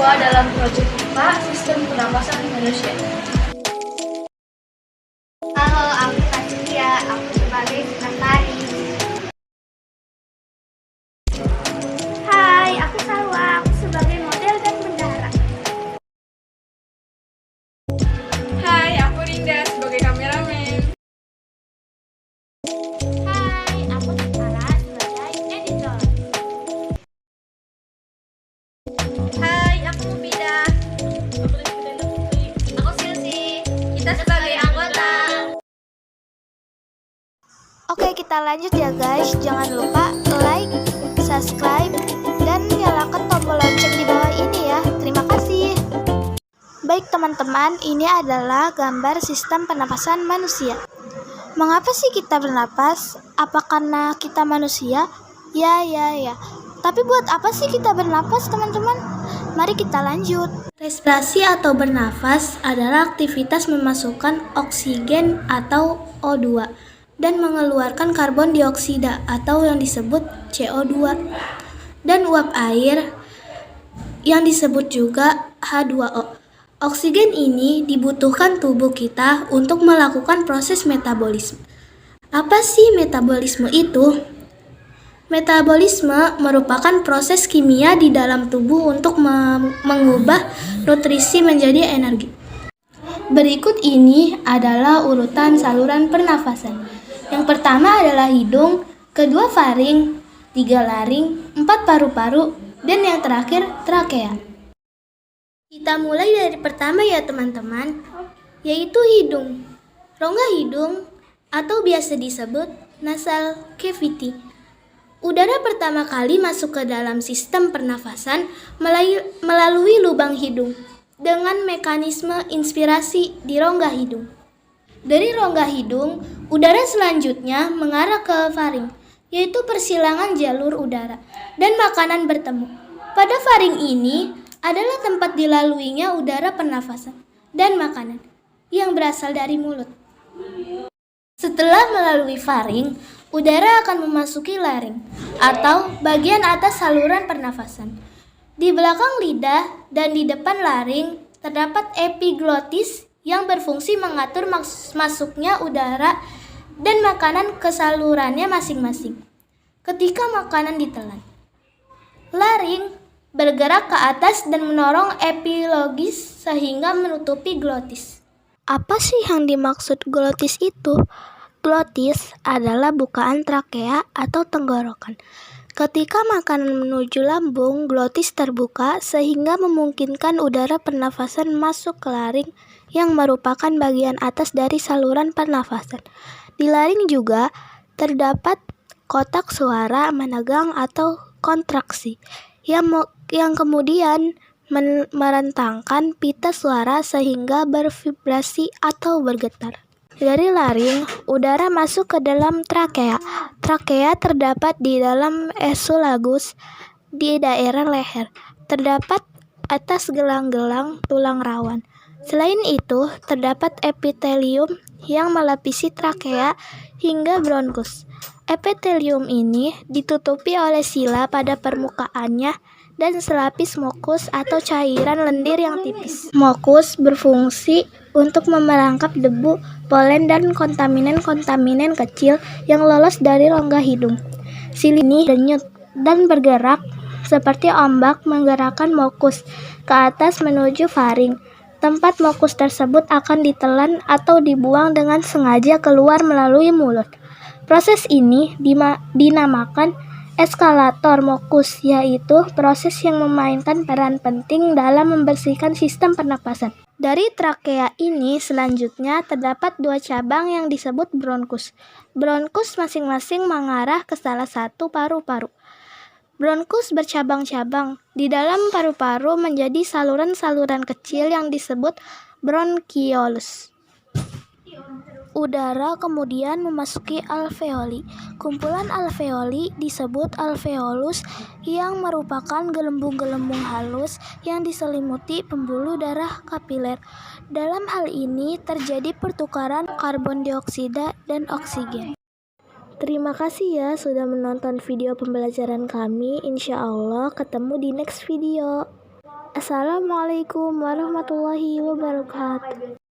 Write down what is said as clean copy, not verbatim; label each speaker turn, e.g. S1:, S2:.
S1: mahasiswa dalam proyek IPA Sistem Pernapasan Manusia.
S2: Halo, aku Tasya, aku sebagai sekretaris.
S3: Hai, aku Salwa, aku sebagai model dan bendahara.
S4: Hai, aku Rinda sebagai kameramen.
S3: Hai, aku Sarah sebagai editor.
S2: Hai, aku Mubida. Aku Silsi. Kita sebagai anggota.
S3: Oke, kita lanjut ya guys. Jangan lupa like, subscribe, dan nyalakan tombol lonceng di bawah ini ya. Terima kasih. Baik teman-teman, ini adalah gambar sistem pernapasan manusia. Mengapa sih kita bernapas? Apa karena kita manusia? Ya. Tapi buat apa sih kita bernapas teman-teman? Mari kita lanjut. Respirasi atau bernafas adalah aktivitas memasukkan oksigen atau O2 dan mengeluarkan karbon dioksida atau yang disebut CO2 dan uap air yang disebut juga H2O. Oksigen ini dibutuhkan tubuh kita untuk melakukan proses metabolisme. Apa sih metabolisme itu? Metabolisme merupakan proses kimia di dalam tubuh untuk mengubah nutrisi menjadi energi. Berikut ini adalah urutan saluran pernafasan. Yang pertama adalah hidung, kedua faring, tiga laring, empat paru-paru, dan yang terakhir trakea. Kita mulai dari pertama ya teman-teman, yaitu hidung. Rongga hidung atau biasa disebut nasal cavity. Udara pertama kali masuk ke dalam sistem pernafasan melalui lubang hidung dengan mekanisme inspirasi di rongga hidung. Dari rongga hidung, udara selanjutnya mengarah ke faring, yaitu persilangan jalur udara dan makanan bertemu. Pada faring ini adalah tempat dilaluinya udara pernafasan dan makanan yang berasal dari mulut. Setelah melalui faring, udara akan memasuki laring atau bagian atas saluran pernafasan. Di belakang lidah dan di depan laring terdapat epiglotis yang berfungsi mengatur masuknya udara dan makanan ke salurannya masing-masing. Ketika makanan ditelan, laring bergerak ke atas dan mendorong epilogis sehingga menutupi glotis. Apa sih yang dimaksud glotis itu? Glotis adalah bukaan trakea atau tenggorokan. Ketika makanan menuju lambung, glotis terbuka sehingga memungkinkan udara pernafasan masuk ke laring yang merupakan bagian atas dari saluran pernafasan. Di laring juga terdapat kotak suara menegang atau kontraksi yang kemudian merentangkan pita suara sehingga bervibrasi atau bergetar. Dari laring, udara masuk ke dalam trakea. Trakea terdapat di dalam esophagus di daerah leher. Terdapat atas gelang-gelang tulang rawan. Selain itu, terdapat epitelium yang melapisi trakea hingga bronkus. Epitelium ini ditutupi oleh sila pada permukaannya dan selapis mukus atau cairan lendir yang tipis. Mukus berfungsi untuk memerangkap debu, polen, dan kontaminan-kontaminan kecil yang lolos dari rongga hidung. Sili ini denyut dan bergerak seperti ombak menggerakkan mukus ke atas menuju faring. Tempat mukus tersebut akan ditelan atau dibuang dengan sengaja keluar melalui mulut. Proses ini dinamakan eskalator mukus, yaitu proses yang memainkan peran penting dalam membersihkan sistem pernapasan. Dari trakea ini selanjutnya terdapat dua cabang yang disebut bronkus. Bronkus masing-masing mengarah ke salah satu paru-paru. Bronkus bercabang-cabang. Di dalam paru-paru menjadi saluran-saluran kecil yang disebut bronkiolus. Udara kemudian memasuki alveoli. Kumpulan alveoli disebut alveolus yang merupakan gelembung-gelembung halus yang diselimuti pembuluh darah kapiler. Dalam hal ini terjadi pertukaran karbon dioksida dan oksigen. Terima kasih ya sudah menonton video pembelajaran kami. Insya Allah ketemu di next video. Assalamualaikum warahmatullahi wabarakatuh.